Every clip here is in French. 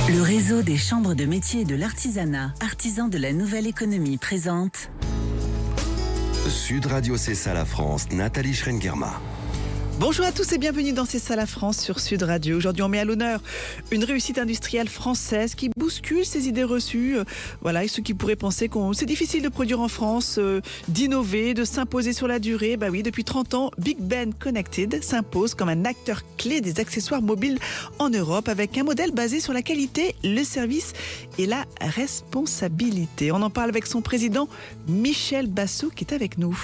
Le réseau des chambres de métiers et de l'artisanat, artisans de la nouvelle économie, présente Sud Radio, c'est ça la France, Nathalie Schrengerma. Bonjour à tous et bienvenue dans C'est ça la France sur Sud Radio. Aujourd'hui, on met à l'honneur une réussite industrielle française qui bouscule ses idées reçues. Et ceux qui pourraient penser que c'est difficile de produire en France, d'innover, de s'imposer sur la durée. Oui, depuis 30 ans, Big Ben Connected s'impose comme un acteur clé des accessoires mobiles en Europe avec un modèle basé sur la qualité, le service et la responsabilité. On en parle avec son président, Michel Bassot, qui est avec nous.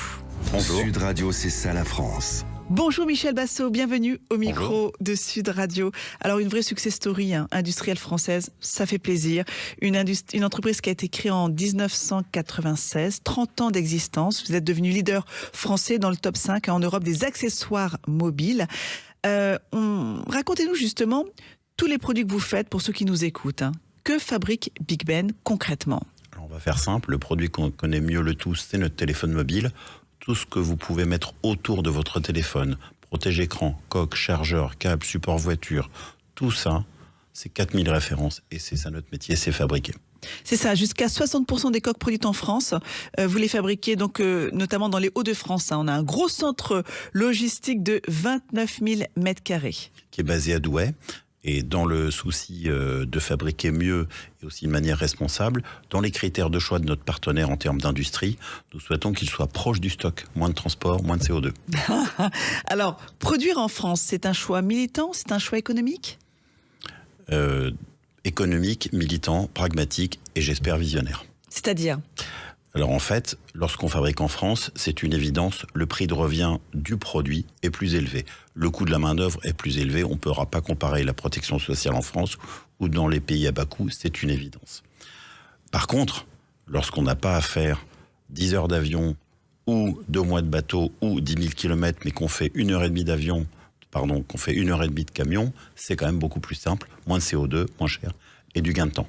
Bonjour. Sud Radio, c'est ça la France. Bonjour Michel Bassot, bienvenue au micro de Sud Radio. Alors une vraie success story industrielle française, ça fait plaisir. Une entreprise qui a été créée en 1996, 30 ans d'existence. Vous êtes devenu leader français dans le top 5 en Europe des accessoires mobiles. Racontez-nous justement tous les produits que vous faites pour ceux qui nous écoutent. Que fabrique Big Ben concrètement ? Alors on va faire simple, le produit qu'on connaît mieux le tous, c'est notre téléphone mobile. Tout ce que vous pouvez mettre autour de votre téléphone, protège-écran, coque, chargeur, câble, support voiture, tout ça, c'est 4000 références et c'est ça notre métier, c'est fabriquer. C'est ça, jusqu'à 60% des coques produites en France, vous les fabriquez donc notamment dans les Hauts-de-France. On a un gros centre logistique de 29 000 m². Qui est basé à Douai. Et dans le souci de fabriquer mieux et aussi de manière responsable, dans les critères de choix de notre partenaire en termes d'industrie, nous souhaitons qu'il soit proche du stock, moins de transport, moins de CO2. Alors, produire en France, c'est un choix militant, c'est un choix économique ? Économique, militant, pragmatique et j'espère visionnaire. C'est-à-dire ? Alors en fait, lorsqu'on fabrique en France, c'est une évidence, le prix de revient du produit est plus élevé. Le coût de la main-d'œuvre est plus élevé, on ne pourra pas comparer la protection sociale en France ou dans les pays à bas coût, c'est une évidence. Par contre, lorsqu'on n'a pas à faire 10 heures d'avion ou 2 mois de bateau ou 10 000 km, mais qu'on fait 1 heure et demie qu'on fait 1 heure et demie de camion, c'est quand même beaucoup plus simple, moins de CO2, moins cher et du gain de temps.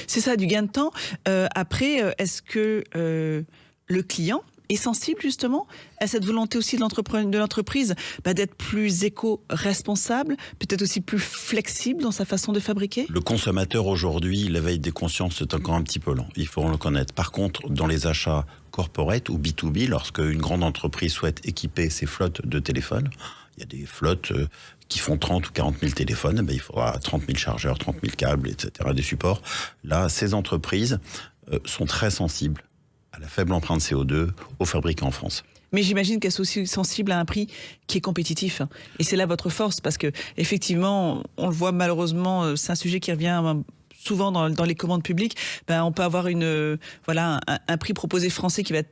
C'est ça, du gain de temps. Après, est-ce que le client est sensible justement à cette volonté aussi de l'entreprise d'être plus éco-responsable, peut-être aussi plus flexible dans sa façon de fabriquer ? Le consommateur aujourd'hui, l'éveil des consciences, c'est encore un petit peu lent, il faut le reconnaître. Par contre, dans les achats corporate ou B2B, lorsque une grande entreprise souhaite équiper ses flottes de téléphones, il y a des flottes qui font 30 ou 40 000 téléphones, il faudra 30 000 chargeurs, 30 000 câbles, etc., des supports. Là, ces entreprises sont très sensibles à la faible empreinte CO2 aux fabricants en France. Mais j'imagine qu'elles sont aussi sensibles à un prix qui est compétitif. Et c'est là votre force, parce que effectivement, on le voit malheureusement, c'est un sujet qui revient souvent dans les commandes publiques. On peut avoir un prix proposé français qui va être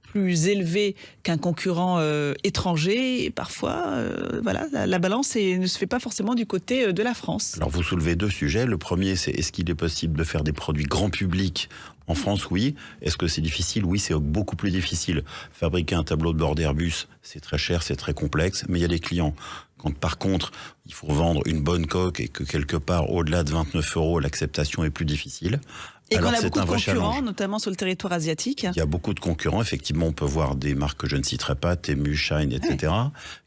plus élevé qu'un concurrent étranger. Et parfois, la balance ne se fait pas forcément du côté de la France. Alors vous soulevez 2 sujets. Le premier, c'est est-ce qu'il est possible de faire des produits grand public en France ? Oui. Est-ce que c'est difficile ? Oui, c'est beaucoup plus difficile. Fabriquer un tableau de bord d'Airbus, c'est très cher, c'est très complexe, mais il y a des clients. Quand par contre, il faut vendre une bonne coque et que quelque part, au-delà de 29 €, l'acceptation est plus difficile. Et alors, qu'on a beaucoup de concurrents, challenge. notamment sur le territoire asiatique. Il y a beaucoup de concurrents. Effectivement, on peut voir des marques que je ne citerai pas, Temu, Shine, etc.,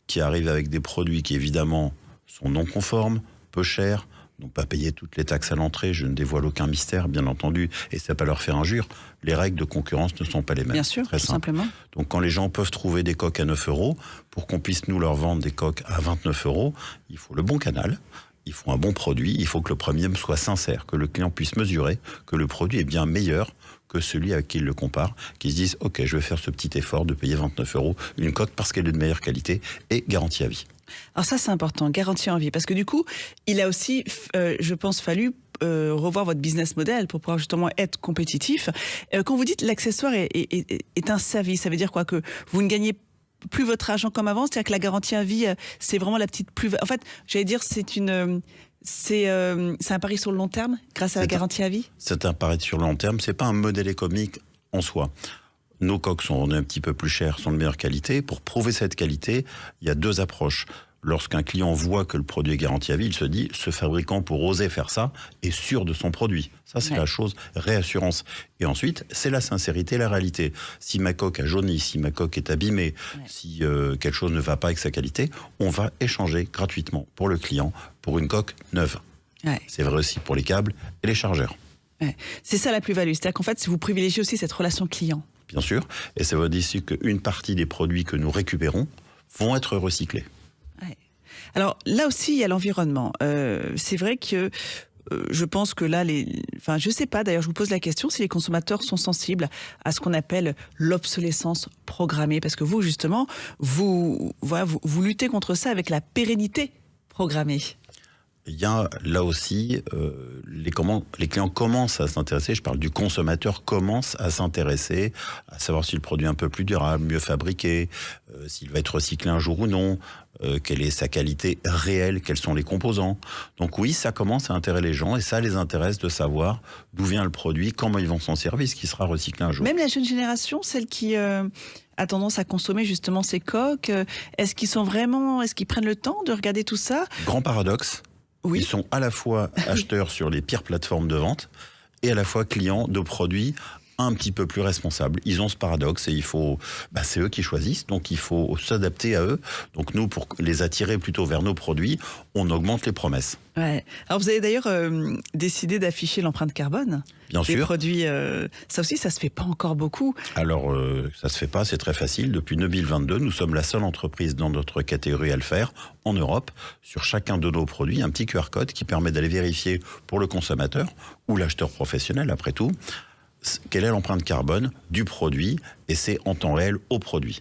qui arrivent avec des produits qui, évidemment, sont non conformes, peu chers, n'ont pas payé toutes les taxes à l'entrée. Je ne dévoile aucun mystère, bien entendu, et ça ne va pas leur faire injure. Les règles de concurrence ne sont pas les mêmes. Bien sûr, très tout simple. simplement. Donc, quand les gens peuvent trouver des coques à 9 €, pour qu'on puisse nous leur vendre des coques à 29 €, il faut le bon canal. Il faut un bon produit, il faut que le premium soit sincère, que le client puisse mesurer que le produit est bien meilleur que celui avec qui il le compare, qui se disent « Ok, je vais faire ce petit effort de payer 29 € une coque parce qu'elle est de meilleure qualité et garantie à vie ». Alors ça, c'est important, garantie en vie, parce que du coup, il a aussi, je pense, fallu revoir votre business model pour pouvoir justement être compétitif. Quand vous dites l'accessoire est un service, ça veut dire quoi ? Que vous ne gagnez plus votre argent comme avant, c'est-à-dire que la garantie à vie, c'est vraiment la petite plus. En fait, j'allais dire, c'est un pari sur le long terme grâce à la garantie à vie. C'est un pari sur le long terme. C'est pas un modèle économique en soi. Nos coques sont un petit peu plus chères, sont de meilleure qualité. Pour prouver cette qualité, il y a 2 approches. Lorsqu'un client voit que le produit est garanti à vie, il se dit, ce fabricant, pour oser faire ça, est sûr de son produit. Ça, c'est la chose, réassurance. Et ensuite, c'est la sincérité, la réalité. Si ma coque a jauni, si ma coque est abîmée, si quelque chose ne va pas avec sa qualité, on va échanger gratuitement pour le client pour une coque neuve. Ouais. C'est vrai aussi pour les câbles et les chargeurs. Ouais. C'est ça la plus-value, c'est-à-dire qu'en fait, vous privilégiez aussi cette relation client. Bien sûr, et ça veut dire aussi qu'une partie des produits que nous récupérons vont être recyclés. Ouais. Alors là aussi, il y a l'environnement. C'est vrai que je pense que là, enfin, je sais pas. D'ailleurs, je vous pose la question si les consommateurs sont sensibles à ce qu'on appelle l'obsolescence programmée, parce que vous, justement, vous luttez contre ça avec la pérennité programmée. Il y a là aussi, les clients commencent à s'intéresser, je parle du consommateur, commence à s'intéresser, à savoir si le produit est un peu plus durable, mieux fabriqué, s'il va être recyclé un jour ou non, quelle est sa qualité réelle, quels sont les composants. Donc oui, ça commence à intéresser les gens et ça les intéresse de savoir d'où vient le produit, comment ils vont s'en servir, ce qui sera recyclé un jour. Même la jeune génération, celle qui a tendance à consommer justement ces coques, est-ce qu'ils prennent le temps de regarder tout ça? Grand paradoxe. Oui. Ils sont à la fois acheteurs sur les pires plateformes de vente et à la fois clients de produits un petit peu plus responsables. Ils ont ce paradoxe et c'est eux qui choisissent, donc il faut s'adapter à eux. Donc nous, pour les attirer plutôt vers nos produits, on augmente les promesses. Ouais. Alors vous avez d'ailleurs décidé d'afficher l'empreinte carbone. Bien des sûr. Produits, ça aussi, ça se fait pas encore beaucoup. Alors, ça se fait pas, c'est très facile. Depuis 2022, nous sommes la seule entreprise dans notre catégorie à le faire en Europe. Sur chacun de nos produits, un petit QR code qui permet d'aller vérifier pour le consommateur ou l'acheteur professionnel, après tout, quelle est l'empreinte carbone du produit, et c'est en temps réel au produit.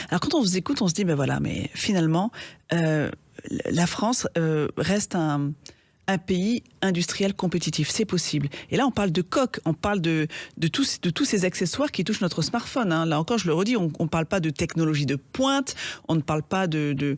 Alors quand on vous écoute, on se dit, mais finalement, la France reste un pays industriel compétitif, c'est possible. Et là, on parle de coques, on parle de tous ces accessoires qui touchent notre smartphone. Hein. Là encore, je le redis, on ne parle pas de technologie de pointe, on ne parle pas de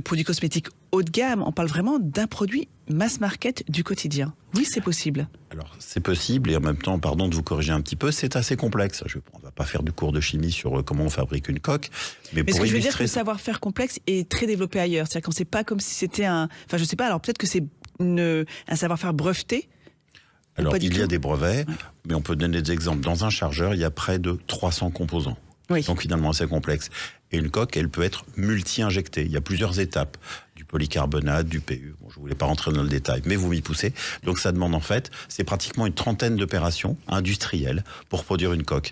produits cosmétiques haut de gamme, on parle vraiment d'un produit mass market du quotidien. Oui, c'est possible. Alors, c'est possible, et en même temps, pardon de vous corriger un petit peu, c'est assez complexe. On ne va pas faire du cours de chimie sur comment on fabrique une coque. Mais ce pour que je veux dire, illustrer... c'est que le savoir-faire complexe est très développé ailleurs. C'est-à-dire qu'on ne sait pas comme si c'était un... Enfin, je ne sais pas, alors peut-être que c'est un savoir-faire breveté. Alors, il y a des brevets, ouais. Mais on peut donner des exemples. Dans un chargeur, il y a près de 300 composants. Oui. Donc finalement, c'est complexe. Et une coque, elle peut être multi-injectée. Il y a plusieurs étapes. Du polycarbonate, du PU. Bon, je ne voulais pas rentrer dans le détail, mais vous m'y poussez. Donc ça demande en fait, c'est pratiquement une trentaine d'opérations industrielles pour produire une coque.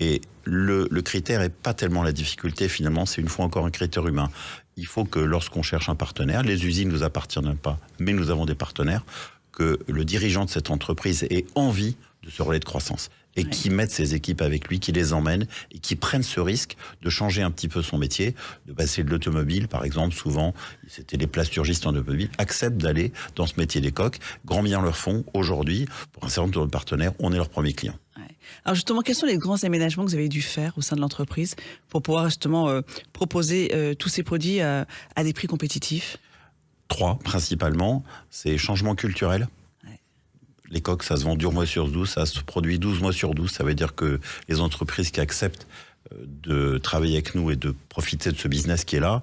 Et le critère n'est pas tellement la difficulté, finalement, c'est une fois encore un critère humain. Il faut que lorsqu'on cherche un partenaire, les usines ne nous appartiennent pas, mais nous avons des partenaires, que le dirigeant de cette entreprise ait envie de ce relais de croissance et qui mette ses équipes avec lui, qui les emmène et qui prenne ce risque de changer un petit peu son métier, de passer de l'automobile, par exemple, souvent, c'était les plasturgistes en automobile, acceptent d'aller dans ce métier des coques. Grand bien leur font aujourd'hui, pour un certain nombre de partenaires, on est leur premier client. Ouais. Alors justement, quels sont les grands aménagements que vous avez dû faire au sein de l'entreprise pour pouvoir justement proposer tous ces produits à des prix compétitifs? 3, principalement, c'est changement culturel. Les coques, ça se vend 12 mois sur 12, ça se produit 12 mois sur 12. Ça veut dire que les entreprises qui acceptent de travailler avec nous et de profiter de ce business qui est là,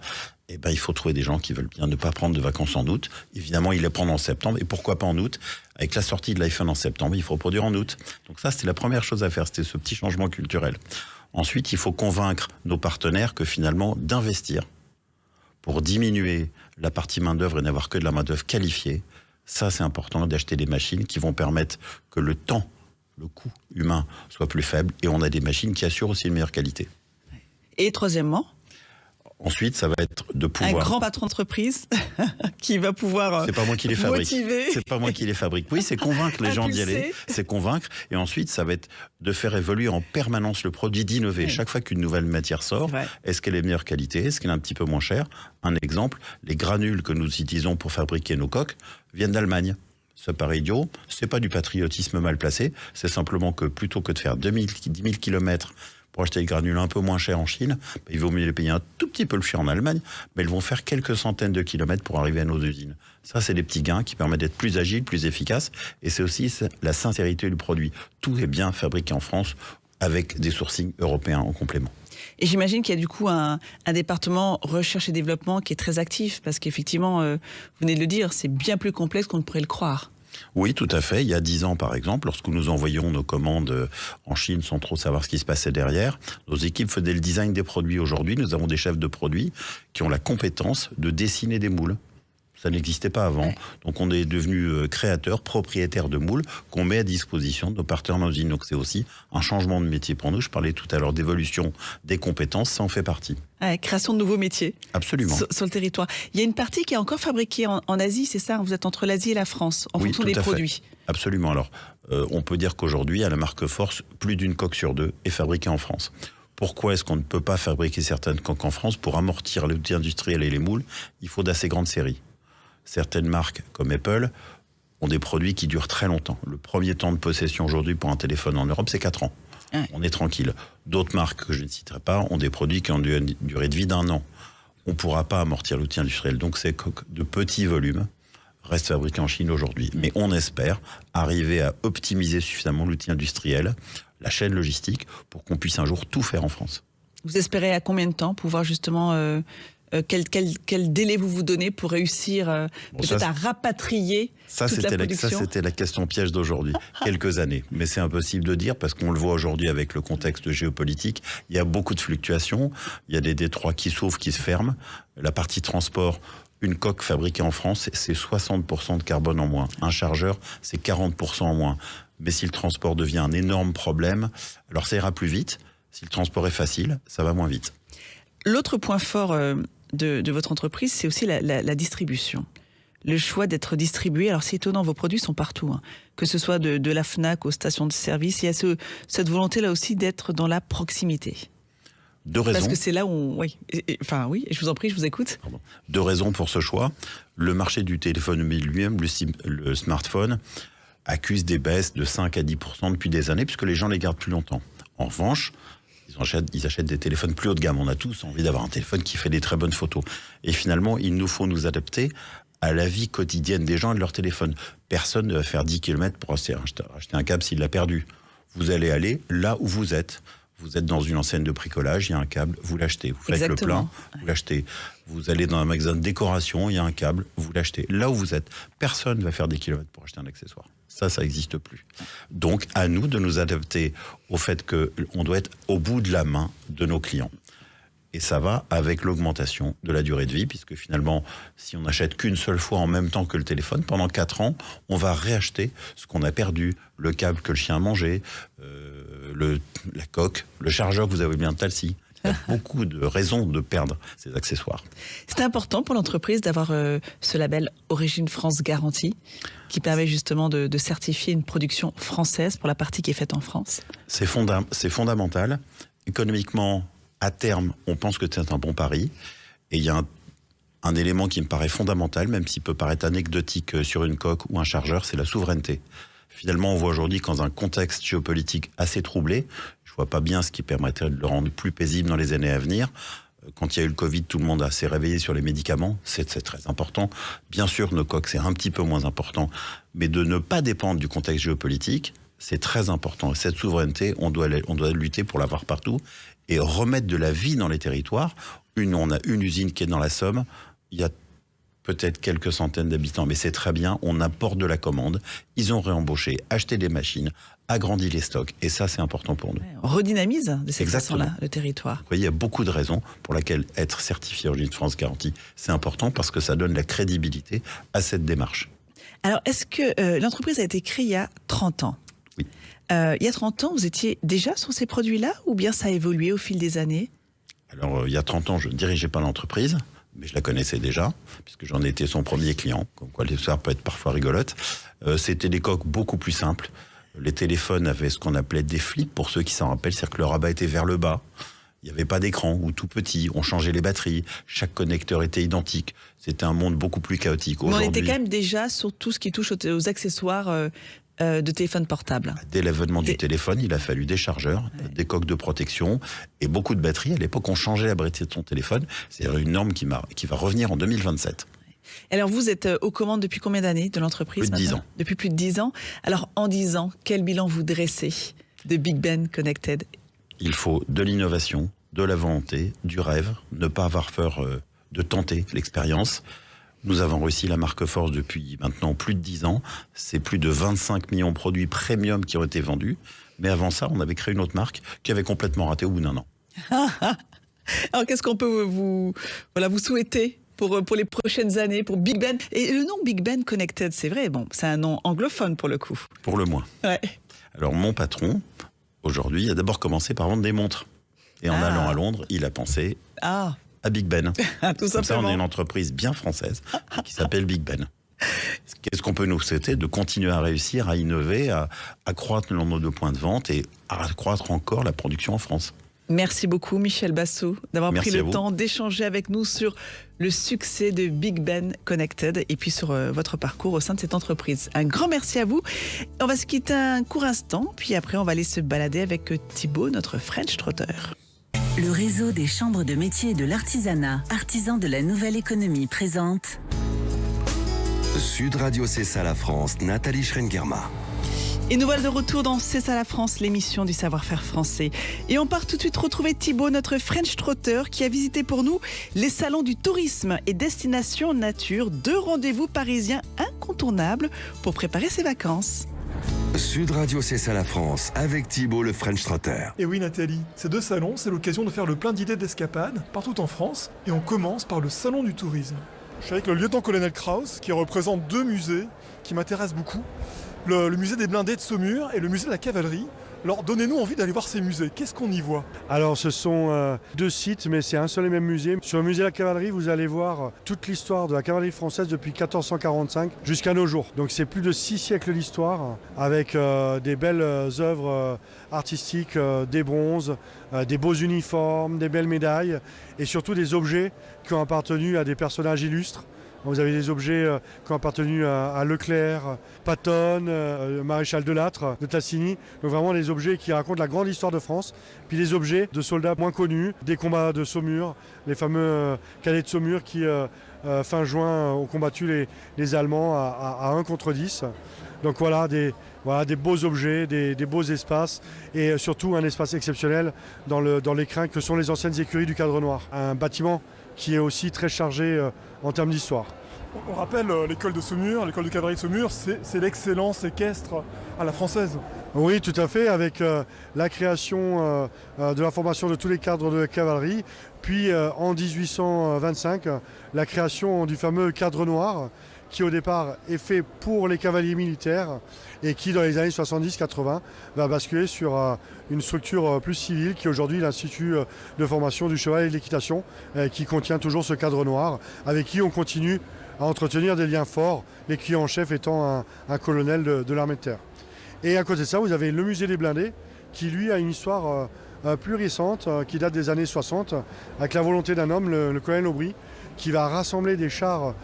il faut trouver des gens qui veulent bien ne pas prendre de vacances en août. Évidemment, ils les prennent en septembre. Et pourquoi pas en août? Avec la sortie de l'iPhone en septembre, il faut produire en août. Donc ça, c'était la première chose à faire, c'était ce petit changement culturel. Ensuite, il faut convaincre nos partenaires que finalement, d'investir pour diminuer la partie main-d'œuvre et n'avoir que de la main-d'œuvre qualifiée. Ça, c'est important d'acheter des machines qui vont permettre que le temps, le coût humain soit plus faible et on a des machines qui assurent aussi une meilleure qualité. Et troisièmement, ensuite, ça va être de pouvoir... un grand patron d'entreprise qui va pouvoir c'est pas moi qui les fabrique. Motiver. C'est pas moi qui les fabrique. Oui, c'est convaincre les gens d'y aller. C'est convaincre. Et ensuite, ça va être de faire évoluer en permanence le produit, d'innover. Chaque fois qu'une nouvelle matière sort, est-ce qu'elle est de meilleure qualité? Est-ce qu'elle est un petit peu moins chère? Un exemple, les granules que nous utilisons pour fabriquer nos coques viennent d'Allemagne. Ça paraît idiot, c'est pas du patriotisme mal placé, c'est simplement que plutôt que de faire 10 000 kilomètres pour acheter des granules un peu moins chers en Chine, il vaut mieux les payer un tout petit peu le cher en Allemagne, mais ils vont faire quelques centaines de kilomètres pour arriver à nos usines. Ça, c'est des petits gains qui permettent d'être plus agiles, plus efficaces, et c'est aussi la sincérité du produit. Tout est bien fabriqué en France, avec des sourcings européens en complément. Et j'imagine qu'il y a du coup un département recherche et développement qui est très actif, parce qu'effectivement, vous venez de le dire, c'est bien plus complexe qu'on ne pourrait le croire. Oui, tout à fait. Il y a 10 ans, par exemple, lorsque nous envoyions nos commandes en Chine sans trop savoir ce qui se passait derrière, nos équipes faisaient le design des produits. Aujourd'hui, nous avons des chefs de produits qui ont la compétence de dessiner des moules. Ça n'existait pas avant. Ouais. Donc on est devenu créateur, propriétaire de moules qu'on met à disposition de nos partenaires usines. Donc c'est aussi un changement de métier pour nous. Je parlais tout à l'heure d'évolution des compétences, ça en fait partie. Ouais, création de nouveaux métiers. Absolument. Sur le territoire. Il y a une partie qui est encore fabriquée en Asie, c'est ça? Vous êtes entre l'Asie et la France, en fonction des produits. Absolument. Alors, on peut dire qu'aujourd'hui, à la marque Force, plus d'une coque sur 2 est fabriquée en France. Pourquoi est-ce qu'on ne peut pas fabriquer certaines coques en France? Pour amortir l'outil industriel et les moules, il faut d'assez grandes séries. Certaines marques, comme Apple, ont des produits qui durent très longtemps. Le premier temps de possession aujourd'hui pour un téléphone en Europe, c'est 4 ans. Ouais. On est tranquille. D'autres marques, que je ne citerai pas, ont des produits qui ont une durée de vie d'1 an. On ne pourra pas amortir l'outil industriel. Donc ces coques de petit volume restent fabriquées en Chine aujourd'hui. Mais on espère arriver à optimiser suffisamment l'outil industriel, la chaîne logistique, pour qu'on puisse un jour tout faire en France. Vous espérez à combien de temps pouvoir justement... Quel délai vous donnez pour réussir peut-être à rapatrier toute la production? Ça, c'était la question piège d'aujourd'hui. Quelques années. Mais c'est impossible de dire parce qu'on le voit aujourd'hui avec le contexte géopolitique. Il y a beaucoup de fluctuations. Il y a des détroits qui s'ouvrent, qui se ferment. La partie transport, une coque fabriquée en France, c'est 60% de carbone en moins. Un chargeur, c'est 40% en moins. Mais si le transport devient un énorme problème, alors ça ira plus vite. Si le transport est facile, ça va moins vite. L'autre point fort de votre entreprise, c'est aussi la distribution. Le choix d'être distribué. Alors c'est étonnant, vos produits sont partout. Hein. Que ce soit de la FNAC aux stations de service, il y a cette volonté-là aussi d'être dans la proximité. 2 raisons. Parce que c'est là où oui, je vous en prie, je vous écoute. Pardon. 2 raisons pour ce choix. Le marché du téléphone mobile lui-même, le smartphone, accuse des baisses de 5 à 10% depuis des années, puisque les gens les gardent plus longtemps. En revanche, ils achètent des téléphones plus haut de gamme. On a tous envie d'avoir un téléphone qui fait des très bonnes photos. Et finalement, il nous faut nous adapter à la vie quotidienne des gens et de leur téléphone. Personne ne va faire 10 km pour acheter un câble s'il l'a perdu. Vous allez aller là où vous êtes. Vous êtes dans une enseigne de bricolage, il y a un câble, vous l'achetez. Vous faites Exactement. Le plein, vous l'achetez. Vous allez dans un magasin de décoration, il y a un câble, vous l'achetez. Là où vous êtes, personne ne va faire des kilomètres pour acheter un accessoire. Ça n'existe plus. Donc, à nous de nous adapter au fait qu'on doit être au bout de la main de nos clients. Et ça va avec l'augmentation de la durée de vie, puisque finalement, si on n'achète qu'une seule fois en même temps que le téléphone, pendant 4 ans, on va réacheter ce qu'on a perdu, le câble que le chien a mangé, la coque, le chargeur que vous avez bien de Talsi. Il y a beaucoup de raisons de perdre ces accessoires. C'est important pour l'entreprise d'avoir ce label Origine France Garantie, qui permet justement de certifier une production française pour la partie qui est faite en France. C'est fondamental. Économiquement, à terme, on pense que c'est un bon pari. Et il y a un élément qui me paraît fondamental, même s'il peut paraître anecdotique sur une coque ou un chargeur, c'est la souveraineté. Finalement, on voit aujourd'hui qu'en un contexte géopolitique assez troublé, je ne vois pas bien ce qui permettrait de le rendre plus paisible dans les années à venir. Quand il y a eu le Covid, tout le monde s'est réveillé sur les médicaments, c'est très important. Bien sûr, nos coques, c'est un petit peu moins important, mais de ne pas dépendre du contexte géopolitique, c'est très important. Cette souveraineté, on doit lutter pour l'avoir partout et remettre de la vie dans les territoires. On a une usine qui est dans la Somme, il y a peut-être quelques centaines d'habitants, mais c'est très bien, on apporte de la commande, ils ont réembauché, acheté des machines, agrandi les stocks, et ça c'est important pour nous. On redynamise de cette façon-là le territoire. Vous voyez, il y a beaucoup de raisons pour lesquelles être certifié Origine France Garantie, c'est important parce que ça donne la crédibilité à cette démarche. Alors, est-ce que l'entreprise a été créée il y a 30 ans? Oui. Il y a 30 ans, vous étiez déjà sur ces produits-là, ou bien ça a évolué au fil des années? Alors, il y a 30 ans, je ne dirigeais pas l'entreprise, mais je la connaissais déjà, puisque j'en étais son premier client, comme quoi l'histoire peut être parfois rigolote. C'était des coques beaucoup plus simples. Les téléphones avaient ce qu'on appelait des flips, pour ceux qui s'en rappellent, c'est-à-dire que le rabat était vers le bas. Il n'y avait pas d'écran, ou tout petit, on changeait les batteries, chaque connecteur était identique. C'était un monde beaucoup plus chaotique. Mais on était quand même déjà sur tout ce qui touche aux accessoires de téléphone portable. Dès l'avènement du téléphone, il a fallu des chargeurs, des coques de protection et beaucoup de batteries. À l'époque, on changeait la batterie de son téléphone. C'est une norme qui va revenir en 2027. Alors, vous êtes aux commandes depuis combien d'années de l'entreprise? Plus de 10 ans. Depuis plus de 10 ans. Alors, en 10 ans, quel bilan vous dressez de Big Ben Connected? Il faut de l'innovation, de la volonté, du rêve, ne pas avoir peur de tenter l'expérience. Nous avons réussi la marque Force depuis maintenant plus de 10 ans. C'est plus de 25 millions de produits premium qui ont été vendus. Mais avant ça, on avait créé une autre marque qui avait complètement raté au bout d'1 an. Alors, qu'est-ce qu'on peut vous souhaiter pour les prochaines années, pour Big Ben. Et le nom Big Ben Connected, c'est vrai, bon, c'est un nom anglophone pour le coup. Pour le moins. Ouais. Alors mon patron, aujourd'hui, a d'abord commencé par vendre des montres. Et en allant à Londres, il a pensé Ah, à Big Ben. tout Comme ça, on simplement. est une entreprise bien française qui s'appelle Big Ben. Qu'est-ce qu'on peut nous souhaiter? De continuer à réussir, à innover, à accroître le nombre de points de vente et à accroître encore la production en France. Merci beaucoup Michel Bassou d'avoir pris Merci à le vous. temps d'échanger avec nous sur le succès de Big Ben Connected et puis sur votre parcours au sein de cette entreprise. Un grand merci à vous. On va se quitter un court instant, puis après on va aller se balader avec Thibaut, notre French Trotter. Le réseau des chambres de métiers et de l'artisanat, artisans de la nouvelle économie, présente Sud Radio C'est ça la France, Nathalie Schrengerma. Et nous voilà de retour dans C'est ça la France, l'émission du savoir-faire français. Et on part tout de suite retrouver Thibaut, notre French Trotter, qui a visité pour nous les salons du tourisme et Destination Nature, 2 rendez-vous parisiens incontournables pour préparer ses vacances. Sud Radio C'est ça la France, avec Thibaut le French Trotter. Et oui Nathalie, ces 2 salons, c'est l'occasion de faire le plein d'idées d'escapades partout en France. Et on commence par le salon du tourisme. Je suis avec le lieutenant-colonel Krauss qui représente 2 musées qui m'intéressent beaucoup. Le musée des blindés de Saumur et le musée de la cavalerie. Alors donnez-nous envie d'aller voir ces musées, qu'est-ce qu'on y voit? Alors ce sont 2 sites, mais c'est un seul et même musée. Sur le musée de la cavalerie, vous allez voir toute l'histoire de la cavalerie française depuis 1445 jusqu'à nos jours. Donc c'est plus de 6 siècles d'histoire, avec des belles œuvres artistiques, des bronzes, des beaux uniformes, des belles médailles, et surtout des objets qui ont appartenu à des personnages illustres. Vous avez des objets qui ont appartenu à Leclerc, Patton, Maréchal Delattre, de Tassigny. Donc vraiment des objets qui racontent la grande histoire de France. Puis des objets de soldats moins connus, des combats de Saumur, les fameux cadets de Saumur qui, fin juin, ont combattu les Allemands à 1 contre 10. Donc voilà des beaux objets, des beaux espaces et surtout un espace exceptionnel dans l'écrin que sont les anciennes écuries du Cadre Noir. Un bâtiment qui est aussi très chargé en termes d'histoire. On rappelle l'école de Saumur, l'école de cavalerie de Saumur, c'est l'excellence équestre à la française. Oui, tout à fait, avec la création de la formation de tous les cadres de cavalerie, puis en 1825, la création du fameux Cadre Noir, qui au départ est fait pour les cavaliers militaires et qui dans les années 70-80 va basculer sur une structure plus civile qui aujourd'hui est l'Institut de formation du cheval et de l'équitation qui contient toujours ce Cadre Noir avec qui on continue à entretenir des liens forts, l'écuyer en chef étant un colonel de l'armée de terre. Et à côté de ça, vous avez le musée des blindés qui lui a une histoire plus récente qui date des années 60 avec la volonté d'un homme, le colonel Aubry, qui va rassembler des chars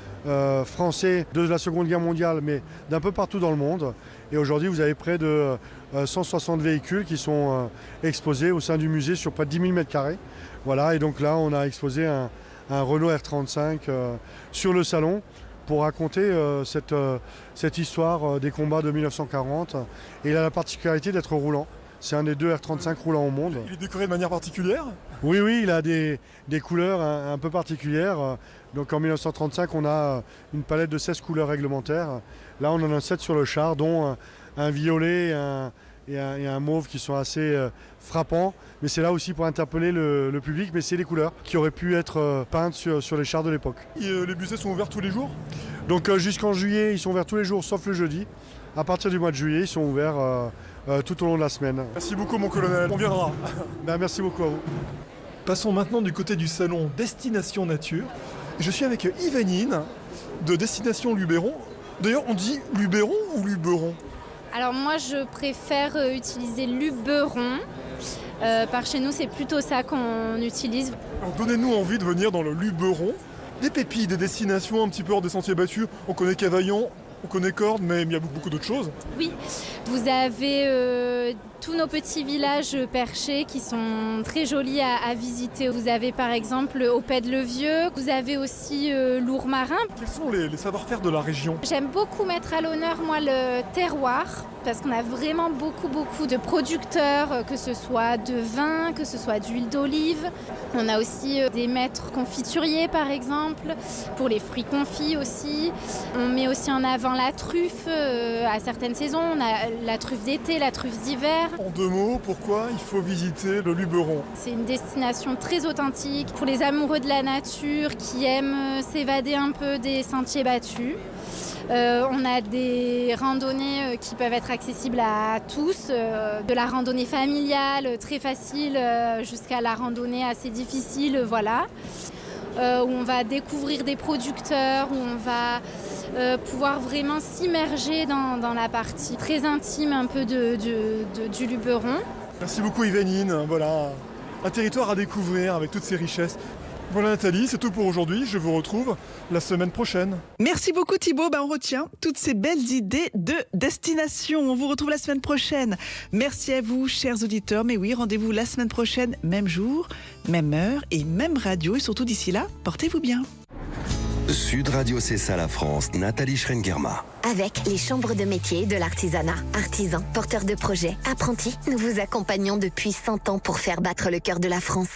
français de la Seconde Guerre mondiale, mais d'un peu partout dans le monde. Et aujourd'hui, vous avez près de 160 véhicules qui sont exposés au sein du musée sur près de 10 000 m². Voilà, et donc là, on a exposé un Renault R35 sur le salon pour raconter cette histoire des combats de 1940. Et il a la particularité d'être roulant. C'est un des 2 R35 roulants au monde. Il est décoré de manière particulière? Oui, il a des couleurs un peu particulières. Donc en 1935, on a une palette de 16 couleurs réglementaires. Là, on en a 7 sur le char, dont un violet et un mauve qui sont assez frappants. Mais c'est là aussi pour interpeller le public, mais c'est des couleurs qui auraient pu être peintes sur les chars de l'époque. Et les musées sont ouverts tous les jours? Donc jusqu'en juillet, ils sont ouverts tous les jours, sauf le jeudi. À partir du mois de juillet, ils sont ouverts tout au long de la semaine. Merci beaucoup mon colonel, on viendra. Merci beaucoup à vous. Passons maintenant du côté du salon Destination Nature. Je suis avec Yvanine de Destination Luberon. D'ailleurs, on dit Luberon ou Luberon? Alors moi je préfère utiliser Luberon. Par chez nous c'est plutôt ça qu'on utilise. Alors donnez-nous envie de venir dans le Luberon. Des pépites, des destinations un petit peu hors des sentiers battus. On connaît Cavaillon, on connaît Cordes, mais il y a beaucoup d'autres choses. Oui, vous avez tous nos petits villages perchés qui sont très jolis à visiter. Vous avez par exemple Opède-le-Vieux, vous avez aussi Lourmarin. Quels sont les savoir-faire de la région? J'aime beaucoup mettre à l'honneur moi le terroir parce qu'on a vraiment beaucoup de producteurs, que ce soit de vin, que ce soit d'huile d'olive. On a aussi des maîtres confituriers par exemple, pour les fruits confits aussi. On met aussi en avant la truffe à certaines saisons. On a la truffe d'été, la truffe d'hiver. En 2 mots, pourquoi il faut visiter le Luberon? C'est une destination très authentique pour les amoureux de la nature qui aiment s'évader un peu des sentiers battus. On a des randonnées qui peuvent être accessibles à tous, de la randonnée familiale très facile jusqu'à la randonnée assez difficile, voilà. Où on va découvrir des producteurs, où on va pouvoir vraiment s'immerger dans la partie très intime un peu du Luberon. Merci beaucoup Yvanine, voilà, un territoire à découvrir avec toutes ses richesses. Voilà Nathalie, c'est tout pour aujourd'hui, je vous retrouve la semaine prochaine. Merci beaucoup Thibaut, on retient toutes ces belles idées de destination. On vous retrouve la semaine prochaine. Merci à vous chers auditeurs, mais oui, rendez-vous la semaine prochaine, même jour, même heure et même radio. Et surtout d'ici là, portez-vous bien. Sud Radio, c'est ça la France. Nathalie Schrengerma. Avec les chambres de métiers de l'artisanat. Artisans, porteurs de projets, apprentis, nous vous accompagnons depuis 100 ans pour faire battre le cœur de la France.